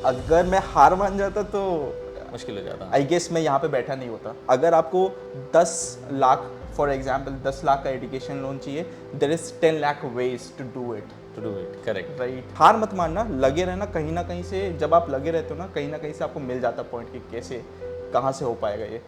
अगर मैं हार मान जाता तो मुश्किल हो जाता। आई गेस मैं यहाँ पे बैठा नहीं होता। अगर आपको 10 लाख फॉर एग्जाम्पल 10 लाख का एजुकेशन लोन चाहिए, there is 10 lakh ways to do it. Correct. Right, हार मत मानना, लगे रहना। कहीं ना कहीं से जब आप लगे रहते हो ना, कहीं ना कहीं से आपको मिल जाता पॉइंट कि कैसे कहाँ से हो पाएगा ये।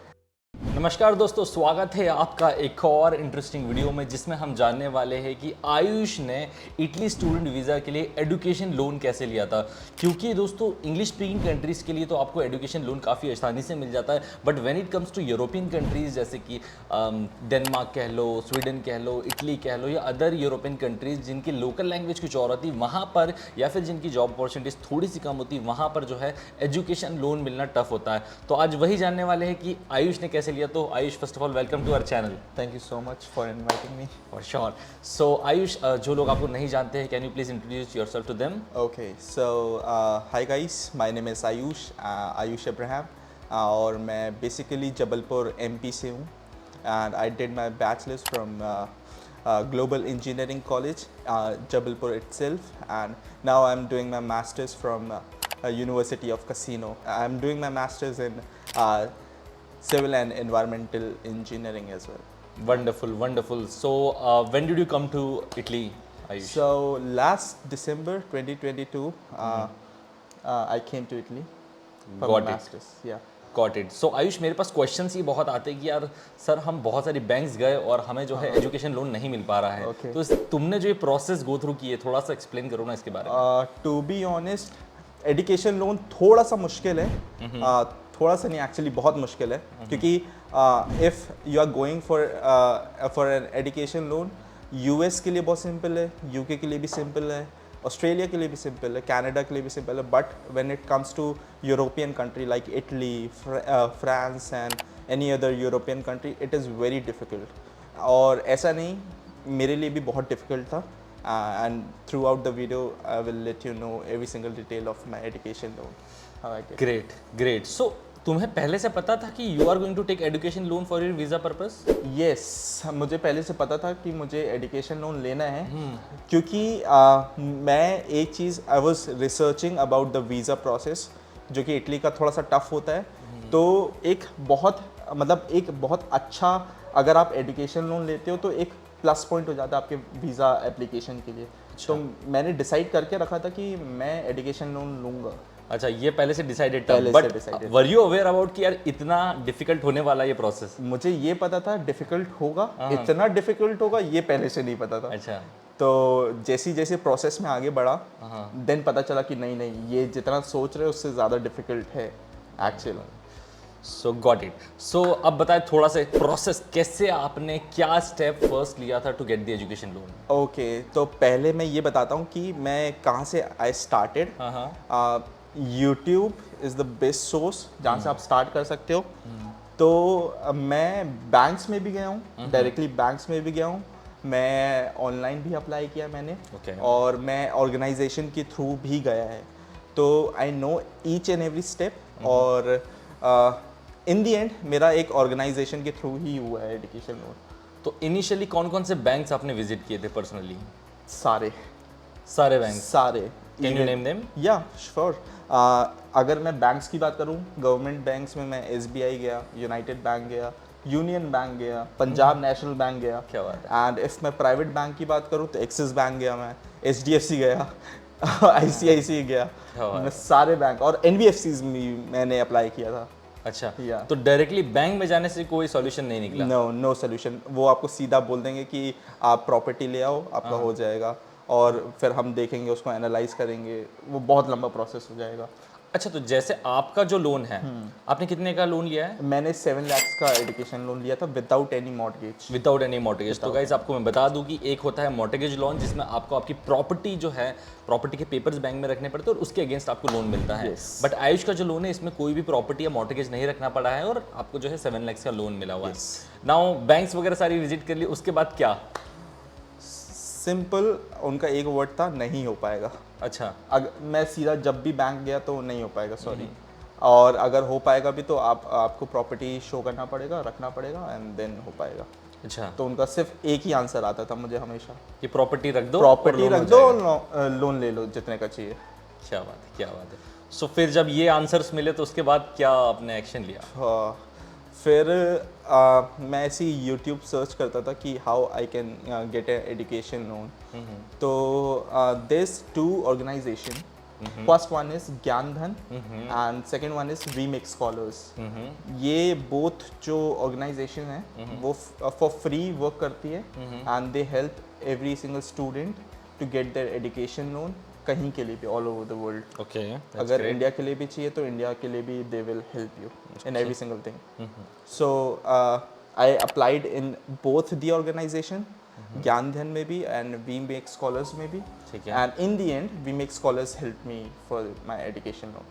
नमस्कार दोस्तों, स्वागत है आपका एक और इंटरेस्टिंग वीडियो में जिसमें हम जानने वाले हैं कि आयुष ने इटली स्टूडेंट वीज़ा के लिए एजुकेशन लोन कैसे लिया था। क्योंकि दोस्तों इंग्लिश स्पीकिंग कंट्रीज़ के लिए तो आपको एजुकेशन लोन काफ़ी आसानी से मिल जाता है, but when it comes to European countries जैसे कि डेनमार्क कह लो, स्वीडन कह लो, इटली कह लो या अदर यूरोपियन कंट्रीज़ जिनकी लोकल लैंग्वेज कुछ और होती, वहाँ पर या फिर जिनकी जॉब अपॉर्चुनिटीज़ थोड़ी सी कम होती, वहाँ पर जो है एजुकेशन लोन मिलना टफ होता है। तो आज वही जानने वाले हैं कि आयुष ने कैसे लिया। तो Ayush, first of all welcome to our channel. Thank you so much for inviting me. For sure. So Ayush, जो लोग आपको नहीं जानते हैं, can you please introduce yourself to them? Okay, so hi guys, my name is Ayush Abraham, और मैं basically Jabalpur MP से हूँ। And I did my bachelors from Global Engineering College, Jabalpur itself, and now I'm doing my masters from University of Casino. I'm doing my masters in civil and environmental engineering as well. Wonderful, wonderful. So when did you come to Italy, Ayush? So last December 2022, I came to Italy for my masters. Yeah. Got it. So Ayush, मेरे पास questions ही बहुत आते हैं कि यार sir, हम बहुत सारी banks गए और हमें जो है एजुकेशन लोन नहीं मिल पा रहा है। Okay. तो तुमने जो ये प्रोसेस गो थ्रू की है, थोड़ा सा एक्सप्लेन करो ना इसके बारे में। To be honest, education loan थोड़ा सा मुश्किल है। थोड़ा सा नहीं, एक्चुअली बहुत मुश्किल है। क्योंकि if you are going for an education loan, US के लिए बहुत सिंपल है, यूके के लिए भी सिंपल है, ऑस्ट्रेलिया के लिए भी सिंपल है, कनाडा के लिए भी सिंपल है, but when it comes to European country like Italy, France and any other European country, it is very difficult. और ऐसा नहीं, मेरे लिए भी बहुत डिफ़िकल्ट था। And throughout the video, I will let you know every single detail of my education loan. How I get. Great. So तुम्हें पहले से पता था कि you are going to take education loan for your visa purpose? Yes, मुझे पहले से पता था कि मुझे एजुकेशन लोन लेना है। क्योंकि मैं एक चीज़, I was researching about the visa process, जो कि इटली का थोड़ा सा टफ होता है। तो एक बहुत अच्छा, अगर आप एजुकेशन लोन लेते हो तो एक प्लस पॉइंट हो जाता है आपके वीज़ा एप्लीकेशन के लिए। तो मैंने डिसाइड करके रखा था कि मैं एजुकेशन लोन लूँगा। अच्छा, ये पहले से डिसाइडेड था। पहले से decided were you aware about कि यार इतना डिफिकल्ट होने वाला ये प्रोसेस? मुझे ये पता था डिफ़िकल्ट होगा, इतना डिफ़िकल्ट होगा ये पहले से नहीं पता था। अच्छा। तो जैसे प्रोसेस में आगे बढ़ा, देन पता चला कि नहीं, ये जितना सोच रहे हो उससे ज़्यादा डिफ़िकल्ट है actually. So got it. So अब बताए थोड़ा सा प्रोसेस, कैसे आपने क्या स्टेप फर्स्ट लिया था to get the education loan? Okay, तो पहले मैं ये बताता हूँ कि मैं कहाँ से I started. YouTube is the best source जहाँ से आप स्टार्ट कर सकते हो। तो मैं बैंक्स में भी गया हूँ, डायरेक्टली बैंक्स में भी गया हूँ, मैं ऑनलाइन भी अप्लाई किया मैंने। और मैं ऑर्गेनाइजेशन के थ्रू भी गया है। तो I know each and every step. और इन दी एंड मेरा एक ऑर्गेनाइजेशन के थ्रू ही हुआ है एजुकेशन लोन। तो इनिशियली कौन कौन से बैंक्स आपने विजिट किए थे पर्सनली? सारे banks. Can you name them? या श्योर। अगर मैं बैंक्स की बात करूं, गवर्नमेंट बैंक्स में मैं एसबीआई गया, यूनाइटेड बैंक गया, यूनियन बैंक गया, पंजाब नेशनल बैंक गया। क्या बात है। एंड इफ़ मैं प्राइवेट बैंक की बात करूं तो एक्सिस बैंक गया, मैं एचडीएफसी गया, आईसीआईसी गया, मैं सारे बैंक, और एनबीएफसीज में मैंने अप्लाई किया था। अच्छा, तो डायरेक्टली बैंक में जाने से कोई सॉल्यूशन नहीं निकला? No solution. वो आपको सीधा बोल देंगे कि आप प्रॉपर्टी ले आओ, आपका हो जाएगा, और फिर हम देखेंगे, उसको एनालाइज करेंगे, वो बहुत लंबा प्रोसेस हो जाएगा। अच्छा, तो जैसे आपका जो लोन है, आपने कितने का लोन लिया है? मैंने 7 लाख का एजुकेशन लोन लिया था without any mortgage. Without any mortgage. तो गाइस आपको मैं बता दूं कि एक होता है मॉर्गेज लोन, जिसमें आपको आपकी प्रॉपर्टी जो है, प्रॉपर्टी के पेपर्स बैंक में रखने पड़ते हैं और उसके अगेंस्ट आपको लोन मिलता है। बट आयुष का जो लोन है, इसमें कोई भी प्रॉपर्टी या मॉर्गेज नहीं रखना पड़ा है और आपको जो है 7 लाख का लोन मिला हुआ है। नाउ बैंक्स वगैरह सारी विजिट कर ली, उसके बाद क्या? सिंपल, उनका एक वर्ड था, नहीं हो पाएगा। अच्छा। मैं सीधा जब भी बैंक गया तो नहीं हो पाएगा, सॉरी। और अगर हो पाएगा भी तो आपको प्रॉपर्टी शो करना पड़ेगा, रखना पड़ेगा, एंड देन हो पाएगा। अच्छा, तो उनका सिर्फ एक ही आंसर आता था मुझे हमेशा कि प्रॉपर्टी रख दो, प्रॉपर्टी रख दो, लोन ले लो जितने का चाहिए। क्या बात है, क्या बात है। सो फिर जब ये आंसर्स मिले तो उसके बाद क्या आपने एक्शन लिया? फिर मैं ऐसे ही यूट्यूब सर्च करता था कि how I can get a education loan. तो this two organization, first one is Gyan Dhan and second one is We make Scholars. ये बोथ जो ऑर्गेनाइजेशन है वो फॉर फ्री वर्क करती है and they help every single student to get their education loan कहीं के लिए भी, all over the world. Okay, अगर इंडिया के लिए भी चाहिए तो इंडिया के लिए भी they will help you in every single thing. So I applied in both the organisation, Gyan Dhan में भी एंड वी मेक स्कॉलर्स में भी. ठीक है. And in the end we make scholars help me for my education loan.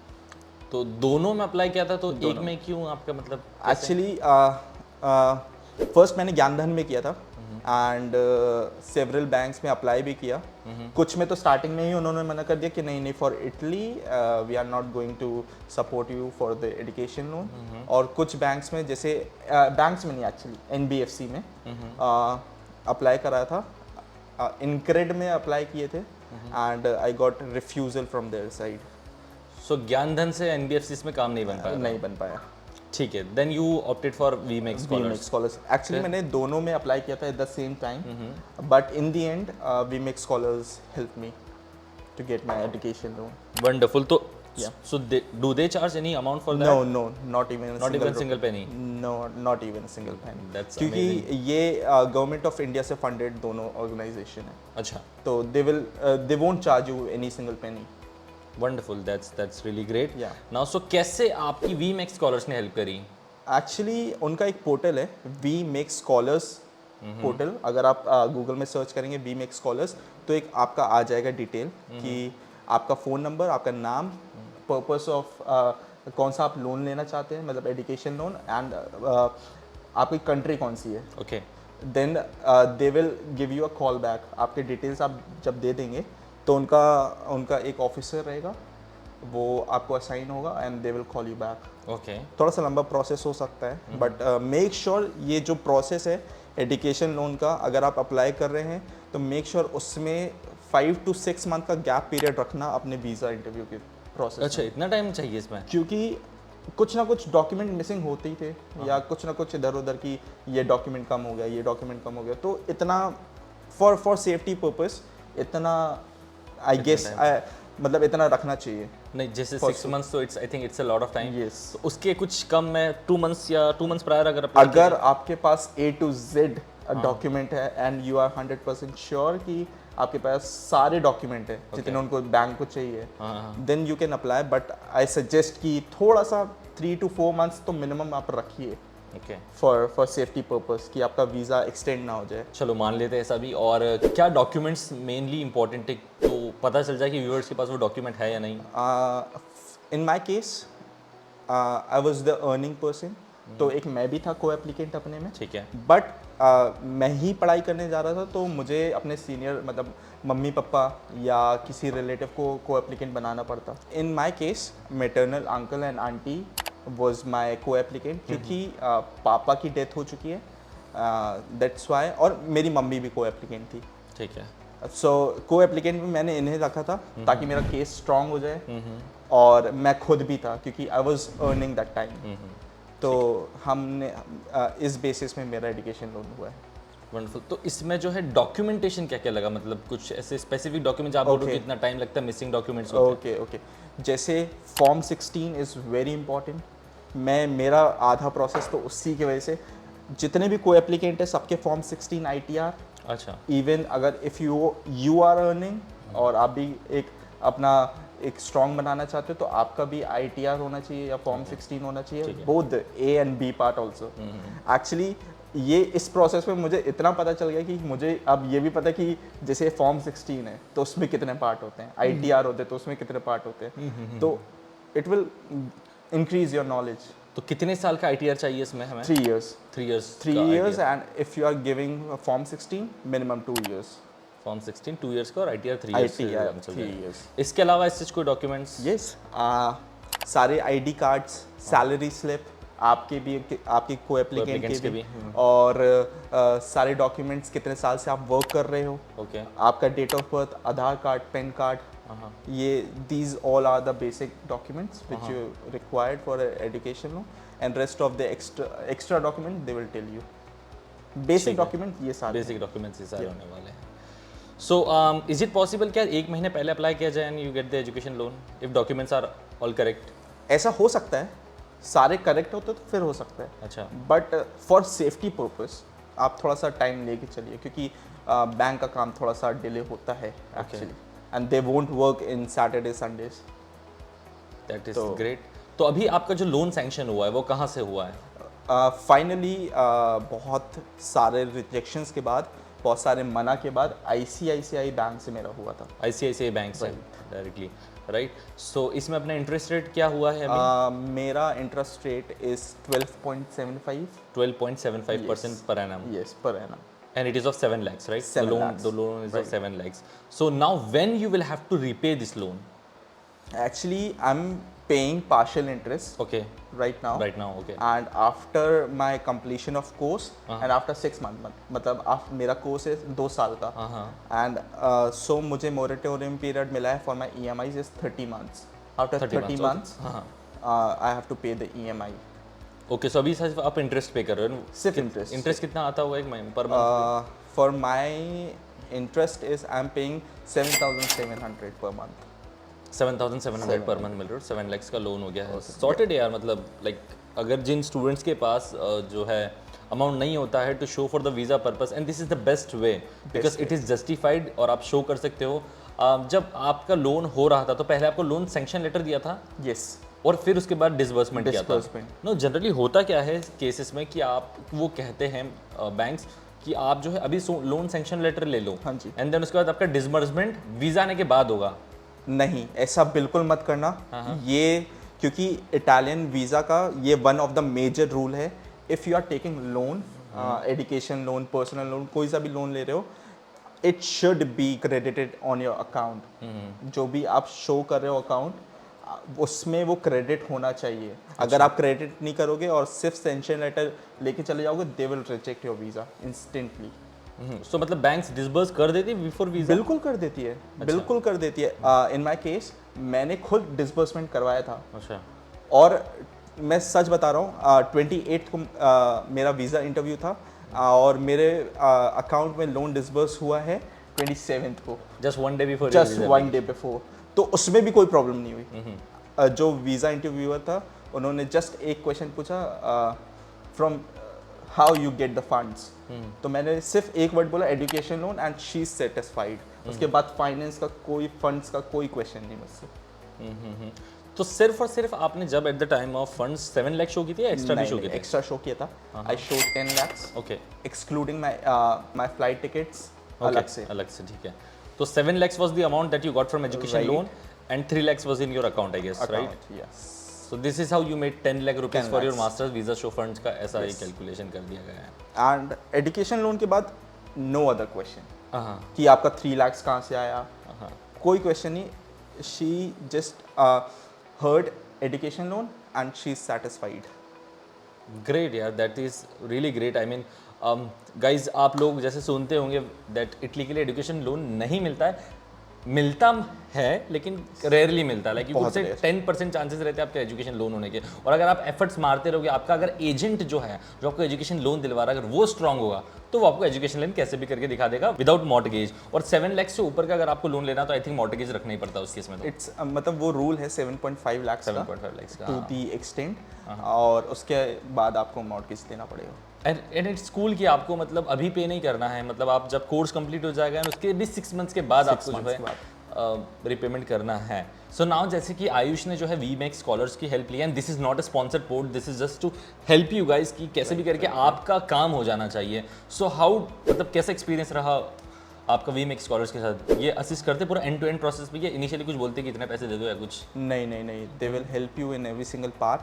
तो दोनों में apply किया था, तो एक में क्यों आपका मतलब? एक्चुअली फर्स्ट मैंने ज्ञान धन में किया था एंड सेवरल बैंक्स में अप्लाई भी किया. कुछ में तो स्टार्टिंग में ही उन्होंने मना कर दिया कि नहीं for Italy we are not going to support you for the education loan. और कुछ बैंक्स में, जैसे बैंक्स में नहीं एक्चुअली एनबीएफसी में अप्लाई कराया था, इनक्रेड में अप्लाई किए थे and I got refusal from there side. So Gyan Dhan से एनबीएफसी में काम नहीं बन पाया? नहीं बन पाया. ठीक है, then you opted for we make scholars. Actually मैंने दोनों में अप्लाई किया था at the same time, but in the end we make scholars help me to get my education loan. Wonderful. तो so do they charge any amount for that? No, not even single penny. No, not even a single penny. That's क्योंकि amazing. ये government of India से funded दोनों organisation है. अच्छा. तो they won't charge you any single penny. Wonderful, that's really great. Yeah. Now so कैसे आपकी we make scholars ने हेल्प करी? एक्चुअली उनका एक पोर्टल है, वी मेक स्कॉलर्स पोर्टल. अगर आप गूगल में सर्च करेंगे वी मेक स्कॉलर्स तो एक आपका आ जाएगा डिटेल कि आपका फ़ोन नंबर, आपका नाम, पर्पस ऑफ कौन सा आप लोन लेना चाहते हैं, मतलब एजुकेशन लोन, एंड आपकी कंट्री कौन सी है. Okay. Then they will give you a call back. आपके डिटेल्स आप जब दे देंगे तो उनका एक ऑफिसर रहेगा, वो आपको असाइन होगा and they will call you back. Okay. थोड़ा सा लंबा प्रोसेस हो सकता है, बट मेक श्योर ये जो प्रोसेस है एजुकेशन लोन का, अगर आप अप्लाई कर रहे हैं तो मेक श्योर उसमें 5 to 6 मंथ का गैप पीरियड रखना अपने वीज़ा इंटरव्यू के प्रोसेस. अच्छा, इतना टाइम चाहिए इसमें? क्योंकि कुछ ना कुछ डॉक्यूमेंट मिसिंग होते ही थे, या कुछ ना कुछ इधर उधर की ये डॉक्यूमेंट कम हो गया, ये डॉक्यूमेंट कम हो गया, तो इतना फॉर सेफ्टी पर्पस इतना आई गेस मतलब इतना रखना चाहिए. नहीं, जैसे 6 months तो I think it's a lot of time. Yes. तो उसके कुछ कम में 2 months या 2 months प्रायर अगर आपके पास A to Z डॉक्यूमेंट है एंड यू आर 100% श्योर कि आपके पास सारे डॉक्यूमेंट है जितने उनको बैंक को चाहिए, then you can apply. But I suggest कि थोड़ा सा 3 to 4 months तो मिनिमम आप रखिए फॉर सेफ्टी पर्पस, कि आपका वीज़ा एक्सटेंड ना हो जाए. चलो मान लेते हैं ऐसा भी. और क्या डॉक्यूमेंट्स मेनली इंपॉर्टेंट है, तो पता चल जाए कि व्यूअर्स के पास वो डॉक्यूमेंट है या नहीं? In my case I was the earning person, तो एक मैं भी था को एप्लीकेंट अपने में. ठीक है. बट मैं ही पढ़ाई करने जा रहा था, तो मुझे अपने सीनियर मतलब मम्मी पापा या किसी रिलेटिव को एप्लीकेंट बनाना पड़ता. In my case maternal uncle and aunty was my को एप्लीकेंट, क्योंकि पापा की डेथ हो चुकी है, दैट्स वाई. और मेरी मम्मी भी को एप्लीकेंट थी. ठीक है. सो को एप्लीकेंट में मैंने इन्हें रखा था ताकि मेरा केस स्ट्रांग हो जाए, और मैं खुद भी था क्योंकि I was earning that time. तो हमने इस बेसिस में मेरा एजुकेशन लोन हुआ है. वंडरफुल. तो इसमें जो है डॉक्यूमेंटेशन क्या क्या लगा, मतलब कुछ ऐसे स्पेसिफिक डॉक्यूमेंट्स आप बोलो कि इतना टाइम लगता है, मिसिंग डॉक्यूमेंट्स होते हैं? ओके. जैसे फॉर्म 16 इज़ वेरी इंपॉर्टेंट. मेरा आधा प्रोसेस तो उसी की वजह से, जितने भी को एप्लीकेंट है सबके फॉर्म 16 ITR. अच्छा. इवन अगर इफ़ यू आर अर्निंग और आप भी एक अपना एक स्ट्रॉन्ग बनाना चाहते हो तो आपका भी ITR होना चाहिए या फॉर्म 16 होना चाहिए, both A and B part also. Actually ये इस प्रोसेस में मुझे इतना पता चल गया कि मुझे अब ये भी पता कि जैसे फॉर्म 16 है तो उसमें कितने पार्ट होते हैं, ITR होते हैं तो उसमें कितने पार्ट होते हैं, तो it will increase your knowledge. तो कितने साल का ITR चाहिए इसमें हमें? 3 years. 3 years and if you are giving form 16 minimum 2 years. Form 16 2 years का और ITR 3 years. ITR 3 years. इसके अलावा इससे कोई डॉक्यूमेंट्स? यस. सारे ID कार्ड्स, सैलरी स्लिप आपके को एप्लीकेंट के भी, और सारे डॉक्यूमेंट्स, कितने साल से आप वर्क कर रहे हो, ओके. आपका date of birth, Aadhaar card, PAN card, ये these all are the basic documents which you required for an education loan, and rest of the extra document they will tell you. Basic ठीक है। document ये सारे basic documents ये सारे होने वाले हैं। सो इज इट पॉसिबल क्या 1 महीने पहले अप्लाई किया जाए and you get the education loan if documents are all correct? ऐसा हो सकता है, सारे करेक्ट होते तो फिर हो सकता है, अच्छा, बट फॉर सेफ्टी पर्पस आप थोड़ा सा टाइम लेके चलिए, क्योंकि बैंक का काम थोड़ा सा डिले होता है actually, and they won't work in Saturday Sundays. That is great. तो अभी आपका जो लोन सैंक्शन हुआ है वो कहाँ से हुआ है? फाइनली बहुत सारे रिजेक्शंस के बाद, बहुत सारे मना के बाद ICICI बैंक से मेरा हुआ था। ICICI बैंक से डायरेक्टली, राइट? सो इसमें अपना इंटरेस्ट रेट क्या हुआ है अभी? मेरा interest rate is 12.75। 12.75% per annum. Yes, per annum. And it is of 7 lakhs, right? 7 the lakhs. loan is of Right. 7 lakhs. So now when you will have to repay this loan? Actually, I'm paying partial interest Okay, right now. right now, okay. And after my completion of course, and after 6 months, मतलब मेरा course है 2 साल का, and so मुझे moratorium period मिला है for my EMIs is 30 months. After 30 months, I have to pay the EMI. Okay, so अभी सिर्फ आप इंटरेस्ट पे कर रहे हो? सिर्फ interest. इंटरेस्ट कितना आता होगा एक महीने per month? For my interest is I'm paying 7,700 per month. 7,700 per month मिल रहा है, 7 lakhs का लोन हो गया है। सॉर्टेड यार, मतलब लाइक अगर जिन स्टूडेंट्स के पास जो है अमाउंट नहीं होता है to show for the visa purpose, and this is the best way because it is justified, और आप शो कर सकते हो। जब आपका लोन हो रहा था तो पहले आपको लोन सैंक्शन लेटर दिया था Yes. और फिर उसके बाद डिसबर्समेंट किया था। Disbursement. नो, जनरली होता क्या है केसेस में कि आप वो कहते हैं बैंक्स कि आप जो है अभी लोन सैंक्शन लेटर ले लो, हाँ जी। एंड देन उसके बाद आपका डिसबर्समेंट वीज़ा आने के बाद होगा। नहीं, ऐसा बिल्कुल मत करना। ये क्योंकि इटालियन वीज़ा का ये one of the major rule है। If you are taking loan, education loan, personal loan, कोई सा भी लोन ले रहे हो, it should be credited on your account. जो भी आप शो कर रहे हो अकाउंट, उसमें वो क्रेडिट होना चाहिए। अगर आप क्रेडिट नहीं करोगे और सिर्फ सैंक्शन लेटर लेके चले जाओगे, they will reject your visa instantly. So मतलब बैंक्स डिसबर्स कर देती है बिफोर वीज़ा? बिल्कुल कर देती है, बिल्कुल कर देती है। इन माय केस मैंने खुद डिसबर्समेंट करवाया था। अच्छा, और मैं सच बता रहा हूँ, 28 को मेरा वीज़ा इंटरव्यू था, और मेरे अकाउंट में लोन डिसबर्स हुआ है 27 को, just 1 day before? Just 1 day before. तो उसमें भी कोई प्रॉब्लम नहीं हुई। जो वीज़ा इंटरव्यूअर था, उन्होंने जस्ट एक क्वेश्चन पूछा, from how you get the funds. तो मैंने सिर्फ एक वर्ड बोला, education loan, and she is satisfied. उसके बाद फाइनेंस का कोई, फंड्स का कोई क्वेश्चन नहीं मुझसे। तो सिर्फ और सिर्फ आपने जब at the time of funds 7 lakh show की थी या एक्स्ट्रा भी शो की थी? एक्स्ट्रा शो किया था। I show 10 lakhs, okay, excluding my flight tickets अलग से। अलग से, ठीक है। तो 7 lakhs was the amount that you got from education Right. loan, and 3 lakhs was in your account, I guess, right? Account, yes. So this is how you made 10 lakh rupees 10 for your lakhs. master's visa show funds का ऐसा ही calculation कर दिया गया है। And education loan के बाद no other question हाँ, कि आपका 3 lakhs कहाँ से आया, कोई क्वेश्चन नहीं। She just heard education loan and she is satisfied. Great यार, that is really great. I mean guys, आप लोग जैसे सुनते होंगे दैट इटली के लिए एजुकेशन लोन नहीं मिलता है, मिलता है लेकिन रेयरली मिलता है। Like you could say 10% chances रहते हैं आपके एजुकेशन लोन होने के। और अगर आप एफर्ट्स मारते रहोगे, आपका अगर एजेंट जो है जो आपको एजुकेशन लोन दिलवा रहा है, अगर वो स्ट्रांग होगा तो वो आपको एजुकेशन लोन कैसे भी करके दिखा देगा विदाउट मॉर्टगेज। और 7 लाख से ऊपर का अगर आपको लोन लेना तो आई थिंक मॉर्टगेज रखना ही पड़ता है उस केस में। इट्स मतलब वो रूल है 7.5 lakhs का, 7.5 lakhs का, टू दी एक्सटेंट, और उसके बाद आपको मॉर्टगेज देना पड़ेगा। एंड इट्स कूल कि आपको मतलब अभी पे नहीं करना है, मतलब आप जब कोर्स कंप्लीट हो जाएगा उसके भी 6 मंथ्स के बाद आपको जो है रिपेमेंट करना है। सो नाउ जैसे कि आयुष ने जो है वीमेक स्कॉलर्स की हेल्प ली, and this is not a sponsored post, this is just to help you guys कि कैसे भी करके आपका काम हो जाना चाहिए। सो हाउ, मतलब कैसा एक्सपीरियंस रहा आपका वीमेक स्कॉलर्स के साथ? ये असिस्ट करते पूरा एंड टू एंड प्रोसेस पे, इनिशियली कुछ बोलते कि इतने पैसे दे दो या कुछ? नहीं, they will help you in every single part,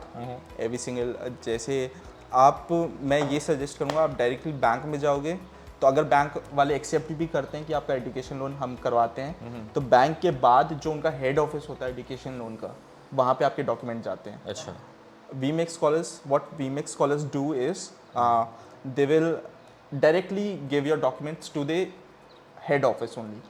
every single. जैसे आप, मैं ये सजेस्ट करूँगा, आप डायरेक्टली बैंक में जाओगे तो अगर बैंक वाले एक्सेप्ट भी करते हैं कि आपका एजुकेशन लोन हम करवाते हैं, तो बैंक के बाद जो उनका हेड ऑफिस होता है एजुकेशन लोन का, वहाँ पे आपके डॉक्यूमेंट जाते हैं। अच्छा, We Make Scholars, what We Make Scholars do is they will directly give your documents to the head office only.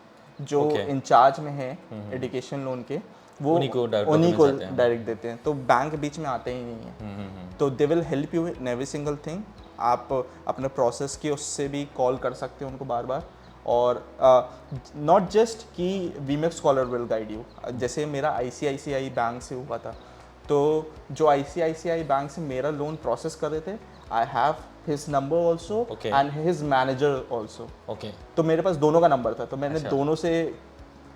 जो Okay. इंचार्ज में है एजुकेशन लोन के, वो उन्हीं को direct उन्हीं को documents आते हैं। डायरेक्ट देते हैं, तो बैंक बीच में आते ही नहीं है। तो they will help you in every single thing. आप अपने प्रोसेस की उससे भी कॉल कर सकते हो उनको बार बार, और नॉट जस्ट कि वीमेक्स स्कॉलर विल गाइड यू। जैसे मेरा आईसीआईसीआई बैंक से हुआ था, तो जो आईसीआईसीआई बैंक से मेरा लोन प्रोसेस कर रहे थे, I have his number also Okay. And his manager also. Okay तो मेरे पास दोनों का नंबर था, तो मैंने अच्छा। दोनों से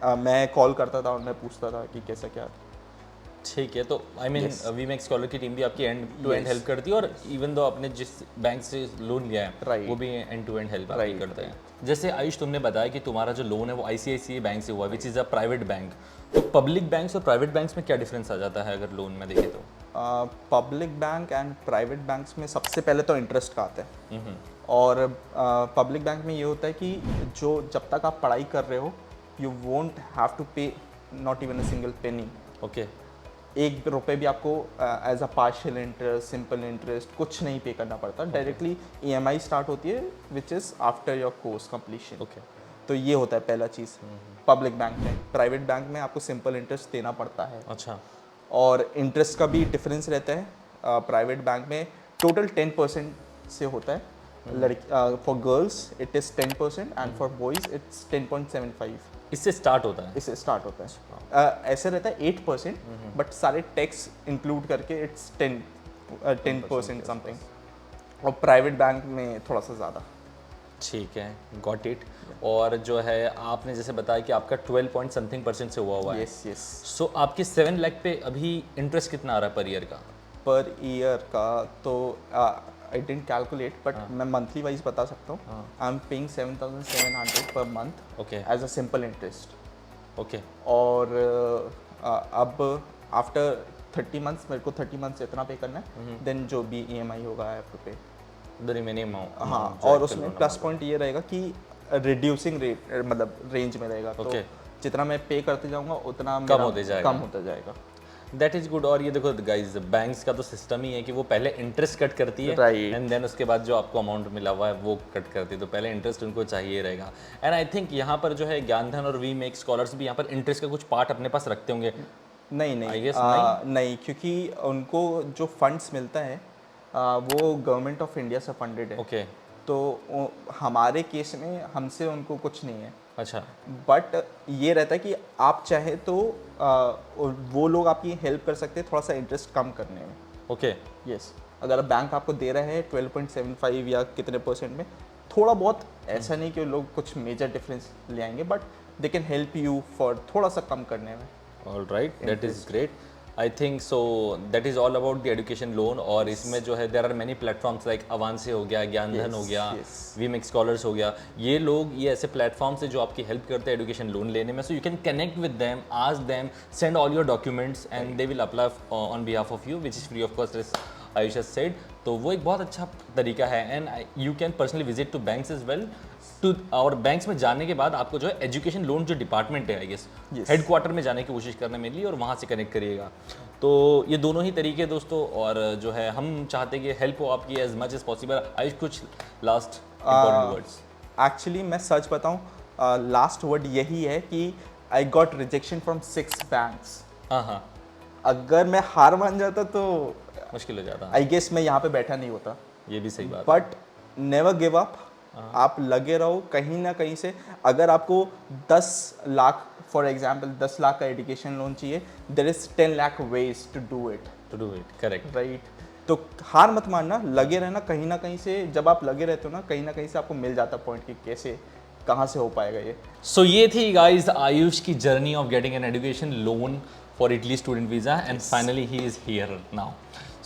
मैं कॉल करता था और मैं पूछता था कि कैसा क्या। ठीक है, तो I mean Yes. We makes scholar की टीम भी आपकी and to end Yes. Help करती है, और इवन दो आपने जिस बैंक से लोन लिया है Right. वो भी एंड टू एंड हेल्प आपकी Right, करते हैं। जैसे आयुष तुमने बताया कि तुम्हारा जो लोन है वो आईसीआईसीआई बैंक से हुआ, which is a private bank. तो पब्लिक बैंक्स और प्राइवेट बैंक्स में क्या डिफरेंस आ जाता है अगर लोन में देखें तो? Public bank and private banks में सबसे पहले तो इंटरेस्ट का आता है, और पब्लिक बैंक में ये होता है कि जो जब तक आप पढ़ाई कर रहे हो, you won't have to pay not even a single penny. Okay एक रुपए भी आपको as a partial interest, simple interest कुछ नहीं पे करना पड़ता। डायरेक्टली ईएमआई स्टार्ट होती है which is after your course completion. Okay तो ये होता है पहला चीज़ पब्लिक बैंक में। प्राइवेट बैंक में आपको सिंपल इंटरेस्ट देना पड़ता है, अच्छा और इंटरेस्ट का भी डिफरेंस रहता है। प्राइवेट बैंक में टोटल 10% से होता है, लड़की for girls it is 10% and for boys it's 10.75 इससे स्टार्ट होता है। इससे स्टार्ट होता है। ऐसे रहता है 8%, बट सारे टैक्स इंक्लूड करके इट्स 10% समथिंग, और प्राइवेट बैंक में थोड़ा सा ज़्यादा। ठीक है, गॉट इट। और जो है आपने जैसे बताया कि आपका 12 पॉइंट समथिंग % से हुआ है। Yes yes. सो आपके 7 लाख पे अभी इंटरेस्ट कितना आ रहा है पर ईयर का? पर ईयर का तो आई डिडंट कैलकुलेट, बट मैं मंथली वाइज बता सकता हूँ। I am paying 7,700 per month okay as a simple interest. Okay और अब आफ्टर 30 मंथ्स मेरे को 30 मंथ्स इतना पे करना है, देन जो भी ईएमआई होगा आई हैव टू पे। द रिमेनिंग हाँ, और उसमें प्लस पॉइंट ये रहेगा कि रिड्यूसिंग रेट, मतलब रेंज में रहेगा। तो Okay. जितना मैं पे करते जाऊंगा उतना कम मेरा होते जाएगा। कम होता जाएगा। That is good. और ये देखो गाइज, बैंक्स का तो सिस्टम ही है कि वो पहले इंटरेस्ट कट करती है Right. एंड देन उसके बाद जो आपको अमाउंट मिला हुआ है वो कट करती है, तो पहले इंटरेस्ट उनको चाहिए रहेगा। एंड आई थिंक यहाँ पर जो है ज्ञानधन और वी मेक स्कॉलर्स भी यहाँ पर इंटरेस्ट का कुछ पार्ट अपने पास रखते होंगे। नहीं I नहीं, guess नहीं, क्योंकि उनको जो फंड्स मिलता है वो गवर्नमेंट ऑफ इंडिया से फंडेड है। ओके तो हमारे केस में हमसे उनको कुछ नहीं है, अच्छा बट ये रहता है कि आप चाहे तो वो लोग आपकी हेल्प कर सकते हैं थोड़ा सा इंटरेस्ट कम करने में। ओके यस, अगर बैंक आपको दे रहे हैं 12.75 या कितने % में, थोड़ा बहुत, ऐसा नहीं कि वो लोग कुछ मेजर डिफरेंस ले आएंगे, but they can help you for थोड़ा सा कम करने में। All right, that is great. I think so that is all about the education loan. और इसमें जो है there are many platforms like Avanse हो गया, ज्ञानधन हो गया, वी मेक स्कॉलर्स हो गया। ये लोग, ये ऐसे प्लेटफॉर्म्स है जो आपकी हेल्प करते हैं एजुकेशन लोन लेने में। So you can connect with them, ask them, send all your documents and they will apply on behalf of you, which is free of cost, Ayush has said. तो वो एक बहुत अच्छा तरीका है। And you can personally visit to banks as well too, और banks में जाने के बाद आपको जो है एजुकेशन लोन जो डिपार्टमेंट है आई गेस हेड क्वार्टर में जाने की कोशिश करना मेनली, और वहाँ से कनेक्ट करिएगा। तो ये दोनों ही तरीके दोस्तों, और जो है हम चाहते हैं कि हेल्प हो आपकी as much as possible. Ayush कुछ लास्ट इंपॉर्टेंट वर्ड्स? एक्चुअली मैं सच बताऊँ, लास्ट वर्ड यही है कि I got rejection from 6 banks. हाँ हाँ, अगर मैं हार मान जाता तो मुश्किल हो जाता है। आई गेस मैं यहाँ पे बैठा नहीं होता। ये भी सही बात है। बट नेवर गिव अप, आप लगे रहो कहीं ना कहीं से। अगर आपको 10 लाख, फॉर एग्जाम्पल 10 लाख का एजुकेशन लोन चाहिए, there is 10 lakh ways to do it, correct. Right. तो हार मत मानना, लगे रहना कहीं ना कहीं से। जब आप लगे रहते हो ना, कहीं ना कहीं से आपको मिल जाता पॉइंट कि कैसे, कहाँ से हो पाएगा ये। सो ये थी गाइज आयुष की journey of getting an education loan for Italy student visa, and finally he is here now.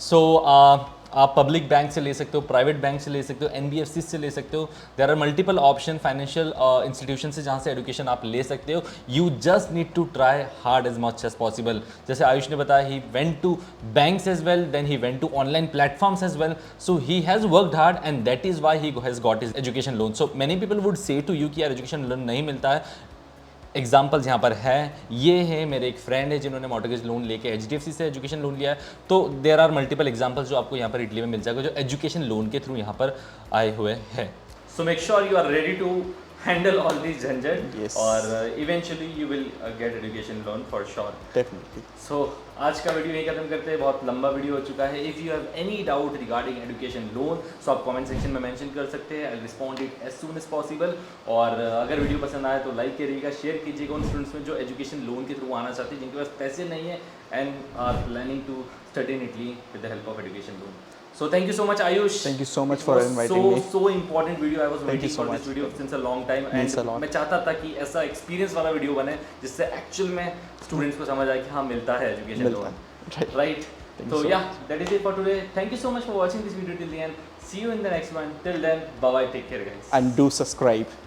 So आप पब्लिक बैंक से ले सकते हो, प्राइवेट बैंक से ले सकते हो, एनबीएफसी से ले सकते हो। There are multiple option financial institution से जहाँ से एजुकेशन आप ले सकते हो। You just need to try hard as much as possible. जैसे आयुष ने बताया, he went to banks as well, then he went to online platforms as well. So he has worked hard and that is why he has got his education loan. So many people would say to you कि यार education loan नहीं मिलता है। Examples यहाँ पर है, ये है मेरे एक फ्रेंड है जिन्होंने मॉर्गेज लोन लेके एचडीएफसी से एजुकेशन लोन लिया है। तो देयर आर मल्टीपल एग्जाम्पल्स जो आपको यहाँ पर इटली में मिल जाएगा, जो एजुकेशन लोन के थ्रू यहाँ पर आए हुए हैं। So make sure you are ready to handle all these झंझट Yes. और eventually you will get education loan for sure. Definitely. So आज का वीडियो यही खत्म करते हैं, बहुत लंबा वीडियो हो चुका है. If you have any doubt regarding education loan so आप कमेंट सेक्शन में मेंशन कर सकते हैं. I respond it as soon as possible. और अगर वीडियो पसंद आए तो लाइक करिएगा, शेयर कीजिएगा उन स्टूडेंट्स में जो एजुकेशन लोन के थ्रू आना चाहते हैं, जिनके पास पैसे नहीं है and are planning to study in Italy with the help of education loan. So thank you so much, Ayush. Thank you so much It for was inviting me. So important video. I was Thank waiting you so for this much. video since a long time. Means a And lot. मैं चाहता था कि ऐसा experience वाला video बने जिससे actual में students को समझ आए कि हाँ मिलता है एजुकेशन मिलता लोन. है. Right. Thank So you so yeah, that is it for today. Thank you so much for watching this video till the end. See you in the next one. Till then, bye bye. Take care, guys. And do subscribe.